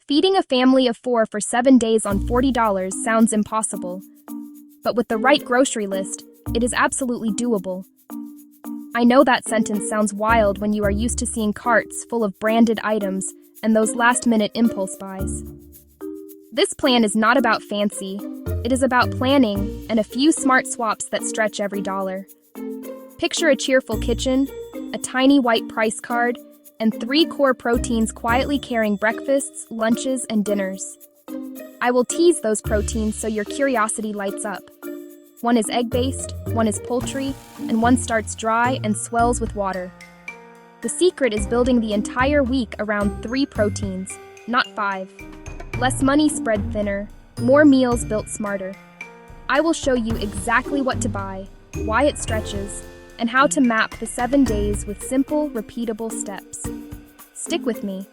Feeding a family of 4 for 7 days on $40 sounds impossible. But with the right grocery list, it is absolutely doable. I know that sentence sounds wild when you are used to seeing carts full of branded items and those last-minute impulse buys. This plan is not about fancy. It is about planning and a few smart swaps that stretch every dollar. Picture a cheerful kitchen, a tiny white price card, and 3 core proteins quietly carrying breakfasts, lunches, and dinners. I will tease those proteins so your curiosity lights up. One is egg-based, one is poultry, and one starts dry and swells with water. The secret is building the entire week around 3 proteins, not 5. Less money spread thinner, more meals built smarter. I will show you exactly what to buy, why it stretches, and how to map the 7 days with simple, repeatable steps. Stick with me.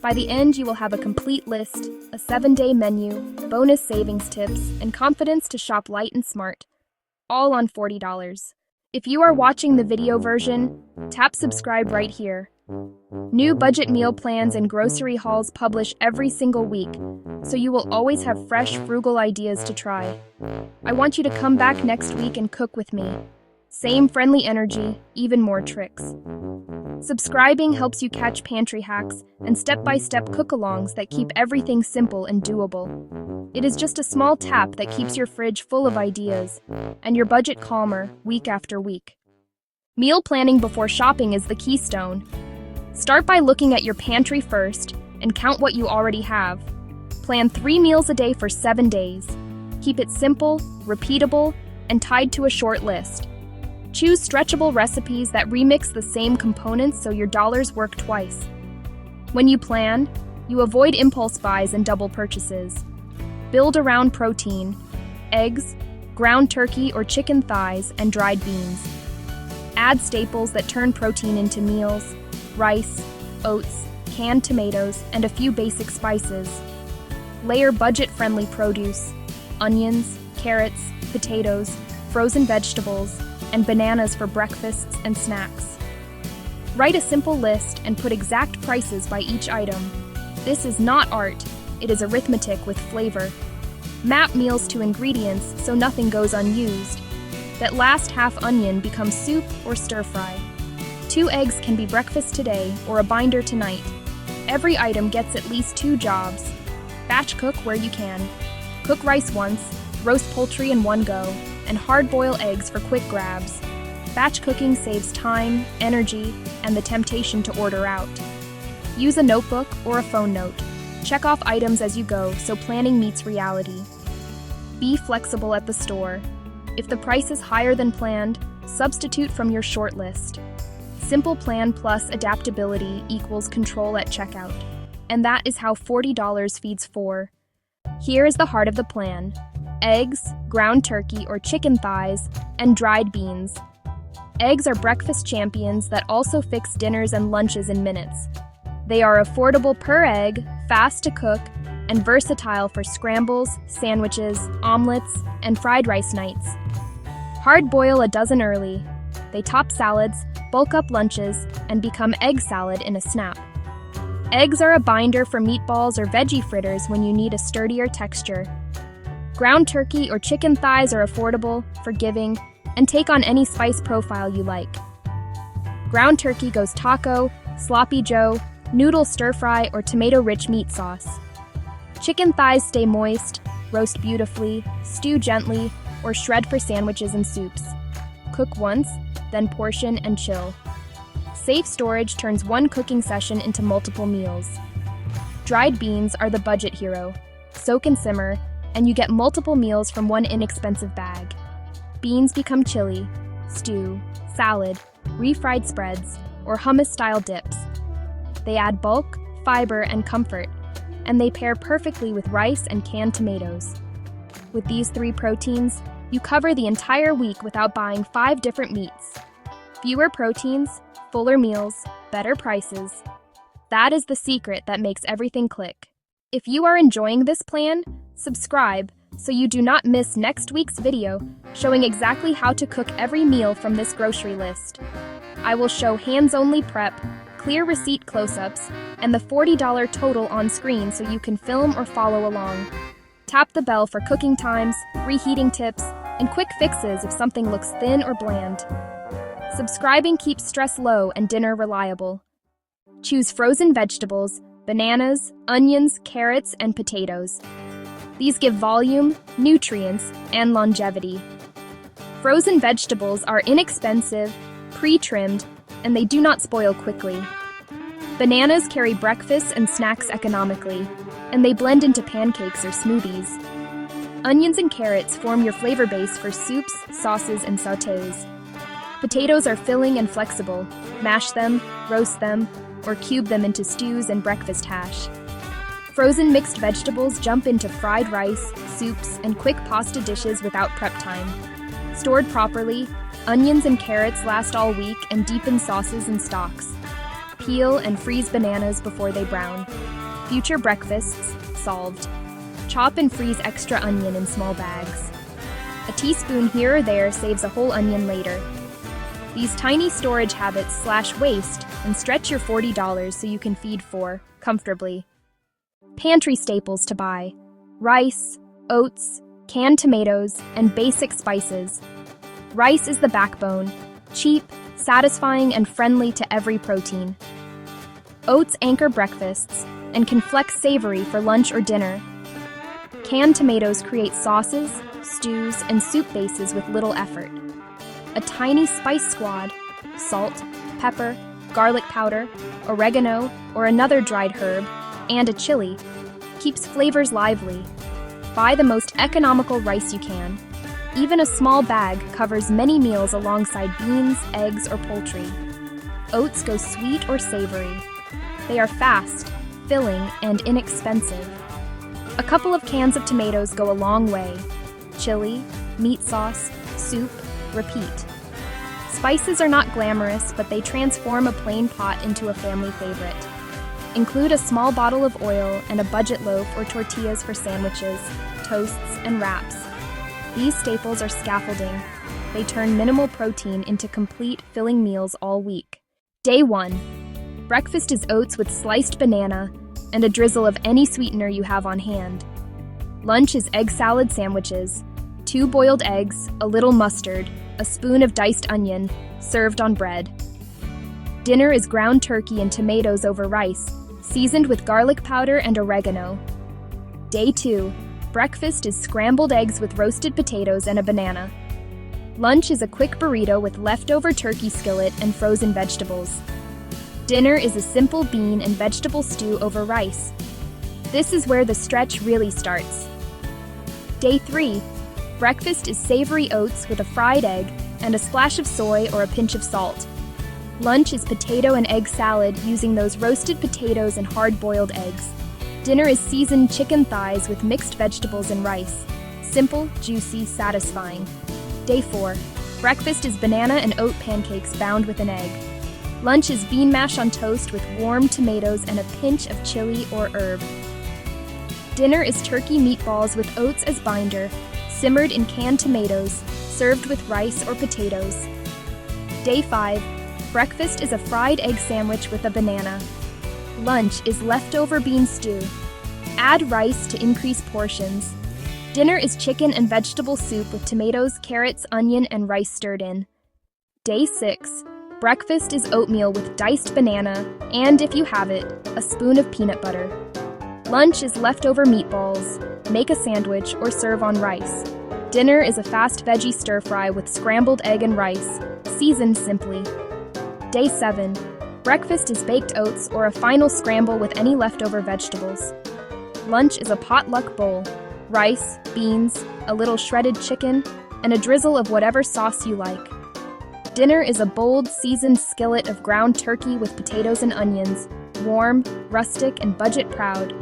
By the end, you will have a complete list, a 7-day menu, bonus savings tips, and confidence to shop light and smart, all on $40. If you are watching the video version, tap subscribe right here. New budget meal plans and grocery hauls publish every single week, so you will always have fresh, frugal ideas to try. I want you to come back next week and cook with me. Same friendly energy, even more tricks. Subscribing helps you catch pantry hacks and step-by-step cook-alongs that keep everything simple and doable. It is just a small tap that keeps your fridge full of ideas and your budget calmer week after week. Meal planning before shopping is the keystone. Start by looking at your pantry first and count what you already have. Plan 3 meals a day for 7 days. Keep it simple, repeatable, and tied to a short list. Choose stretchable recipes that remix the same components so your dollars work twice. When you plan, you avoid impulse buys and double purchases. Build around protein, eggs, ground turkey or chicken thighs, and dried beans. Add staples that turn protein into meals, rice, oats, canned tomatoes, and a few basic spices. Layer budget-friendly produce, onions, carrots, potatoes, frozen vegetables, and bananas for breakfasts and snacks. Write a simple list and put exact prices by each item. This is not art, it is arithmetic with flavor. Map meals to ingredients so nothing goes unused. That last half onion becomes soup or stir-fry. 2 eggs can be breakfast today or a binder tonight. Every item gets at least 2 jobs. Batch cook where you can. Cook rice once, roast poultry in one go, and hard-boil eggs for quick grabs. Batch cooking saves time, energy, and the temptation to order out. Use a notebook or a phone note. Check off items as you go so planning meets reality. Be flexible at the store. If the price is higher than planned, substitute from your short list. Simple plan plus adaptability equals control at checkout. And that is how $40 feeds 4. Here is the heart of the plan. Eggs, ground turkey or chicken thighs, and dried beans. Eggs are breakfast champions that also fix dinners and lunches in minutes. They are affordable per egg, fast to cook, and versatile for scrambles, sandwiches, omelets, and fried rice nights. Hard boil a dozen early. They top salads, bulk up lunches, and become egg salad in a snap. Eggs are a binder for meatballs or veggie fritters when you need a sturdier texture. Ground turkey or chicken thighs are affordable, forgiving, and take on any spice profile you like. Ground turkey goes taco, sloppy joe, noodle stir-fry, or tomato-rich meat sauce. Chicken thighs stay moist, roast beautifully, stew gently, or shred for sandwiches and soups. Cook once, then portion and chill. Safe storage turns one cooking session into multiple meals. Dried beans are the budget hero. Soak and simmer, and you get multiple meals from one inexpensive bag. Beans become chili, stew, salad, refried spreads, or hummus-style dips. They add bulk, fiber, and comfort, and they pair perfectly with rice and canned tomatoes. With these 3 proteins, you cover the entire week without buying 5 different meats. Fewer proteins, fuller meals, better prices. That is the secret that makes everything click. If you are enjoying this plan, subscribe so you do not miss next week's video showing exactly how to cook every meal from this grocery list. I will show hands-only prep, clear receipt close-ups, and the $40 total on screen so you can film or follow along. Tap the bell for cooking times, reheating tips, and quick fixes if something looks thin or bland. Subscribing keeps stress low and dinner reliable. Choose frozen vegetables, bananas, onions, carrots, and potatoes. These give volume, nutrients, and longevity. Frozen vegetables are inexpensive, pre-trimmed, and they do not spoil quickly. Bananas carry breakfast and snacks economically, and they blend into pancakes or smoothies. Onions and carrots form your flavor base for soups, sauces, and sautés. Potatoes are filling and flexible. Mash them, roast them, or cube them into stews and breakfast hash. Frozen mixed vegetables jump into fried rice, soups, and quick pasta dishes without prep time. Stored properly, onions and carrots last all week and deepen sauces and stocks. Peel and freeze bananas before they brown. Future breakfasts solved. Chop and freeze extra onion in small bags. A teaspoon here or there saves a whole onion later. These tiny storage habits slash waste and stretch your $40 so you can feed four comfortably. Pantry staples to buy: rice, oats, canned tomatoes, and basic spices. Rice is the backbone, cheap, satisfying, and friendly to every protein. Oats anchor breakfasts and can flex savory for lunch or dinner. Canned tomatoes create sauces, stews, and soup bases with little effort. A tiny spice squad, salt, pepper, garlic powder, oregano, or another dried herb, and a chili, keeps flavors lively. Buy the most economical rice you can. Even a small bag covers many meals alongside beans, eggs, or poultry. Oats go sweet or savory. They are fast, filling, and inexpensive. A couple of cans of tomatoes go a long way. Chili, meat sauce, soup, repeat. Spices are not glamorous, but they transform a plain pot into a family favorite. Include a small bottle of oil and a budget loaf or tortillas for sandwiches, toasts, and wraps. These staples are scaffolding. They turn minimal protein into complete, filling meals all week. Day 1. Breakfast is oats with sliced banana and a drizzle of any sweetener you have on hand. Lunch is egg salad sandwiches, 2 boiled eggs, a little mustard, a spoon of diced onion, served on bread. Dinner is ground turkey and tomatoes over rice, seasoned with garlic powder and oregano. Day 2. Breakfast is scrambled eggs with roasted potatoes and a banana. Lunch is a quick burrito with leftover turkey skillet and frozen vegetables. Dinner is a simple bean and vegetable stew over rice. This is where the stretch really starts. Day 3. Breakfast is savory oats with a fried egg and a splash of soy or a pinch of salt. Lunch is potato and egg salad using those roasted potatoes and hard-boiled eggs. Dinner is seasoned chicken thighs with mixed vegetables and rice. Simple, juicy, satisfying. Day 4. Breakfast is banana and oat pancakes bound with an egg. Lunch is bean mash on toast with warm tomatoes and a pinch of chili or herb. Dinner is turkey meatballs with oats as binder, simmered in canned tomatoes, served with rice or potatoes. Day 5. Breakfast is a fried egg sandwich with a banana. Lunch is leftover bean stew. Add rice to increase portions. Dinner is chicken and vegetable soup with tomatoes, carrots, onion, and rice stirred in. Day 6. Breakfast is oatmeal with diced banana and, if you have it, a spoon of peanut butter. Lunch is leftover meatballs. Make a sandwich or serve on rice. Dinner is a fast veggie stir-fry with scrambled egg and rice, seasoned simply. Day 7. Breakfast is baked oats or a final scramble with any leftover vegetables. Lunch is a potluck bowl. Rice, beans, a little shredded chicken, and a drizzle of whatever sauce you like. Dinner is a bold, seasoned skillet of ground turkey with potatoes and onions, warm, rustic, and budget-proud.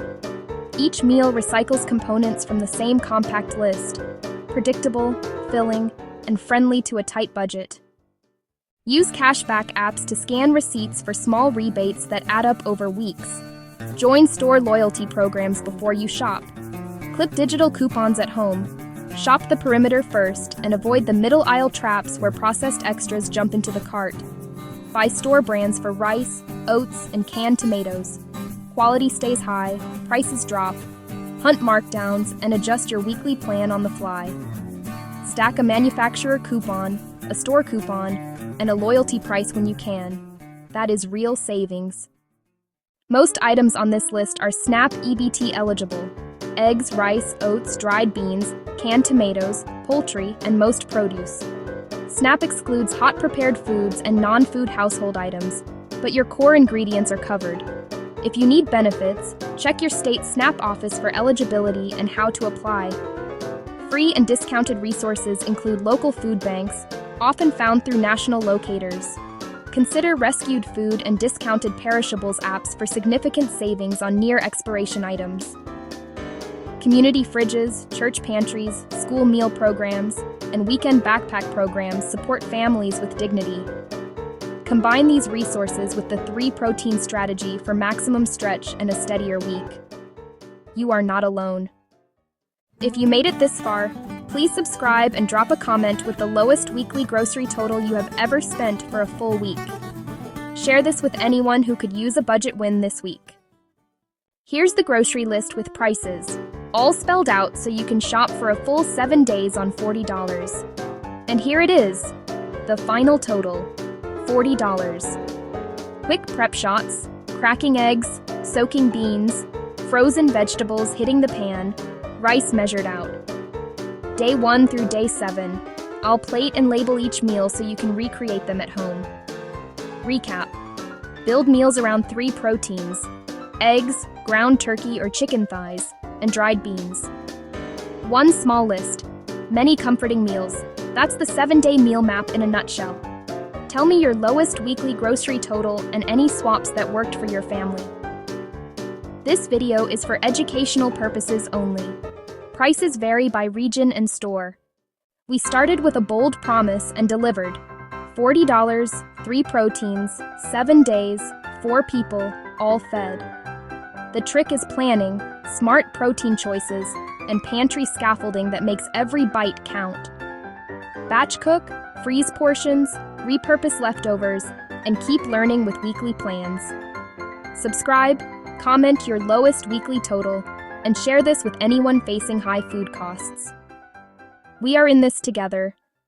Each meal recycles components from the same compact list, predictable, filling, and friendly to a tight budget. Use cashback apps to scan receipts for small rebates that add up over weeks. Join store loyalty programs before you shop. Clip digital coupons at home. Shop the perimeter first and avoid the middle aisle traps where processed extras jump into the cart. Buy store brands for rice, oats, and canned tomatoes. Quality stays high, prices drop. Hunt markdowns and adjust your weekly plan on the fly. Stack a manufacturer coupon, a store coupon, and a loyalty price when you can. That is real savings. Most items on this list are SNAP EBT eligible. Eggs, rice, oats, dried beans, canned tomatoes, poultry, and most produce. SNAP excludes hot prepared foods and non-food household items, but your core ingredients are covered. If you need benefits, check your state SNAP office for eligibility and how to apply. Free and discounted resources include local food banks, often found through national locators. Consider rescued food and discounted perishables apps for significant savings on near-expiration items. Community fridges, church pantries, school meal programs, and weekend backpack programs support families with dignity. Combine these resources with the 3-protein strategy for maximum stretch and a steadier week. You are not alone. If you made it this far, please subscribe and drop a comment with the lowest weekly grocery total you have ever spent for a full week. Share this with anyone who could use a budget win this week. Here's the grocery list with prices, all spelled out so you can shop for a full 7 days on $40. And here it is, the final total, $40. Quick prep shots, cracking eggs, soaking beans, frozen vegetables hitting the pan, rice measured out. Day 1 through day 7. I'll plate and label each meal so you can recreate them at home. Recap. Build meals around 3 proteins: eggs, ground turkey or chicken thighs, and dried beans. One small list. Many comforting meals. That's the 7-day meal map in a nutshell. Tell me your lowest weekly grocery total and any swaps that worked for your family. This video is for educational purposes only. Prices vary by region and store. We started with a bold promise and delivered. $40, 3 proteins, 7 days, 4 people, all fed. The trick is planning, smart protein choices, and pantry scaffolding that makes every bite count. Batch cook, freeze portions, repurpose leftovers, and keep learning with weekly plans. Subscribe, comment your lowest weekly total, and share this with anyone facing high food costs. We are in this together.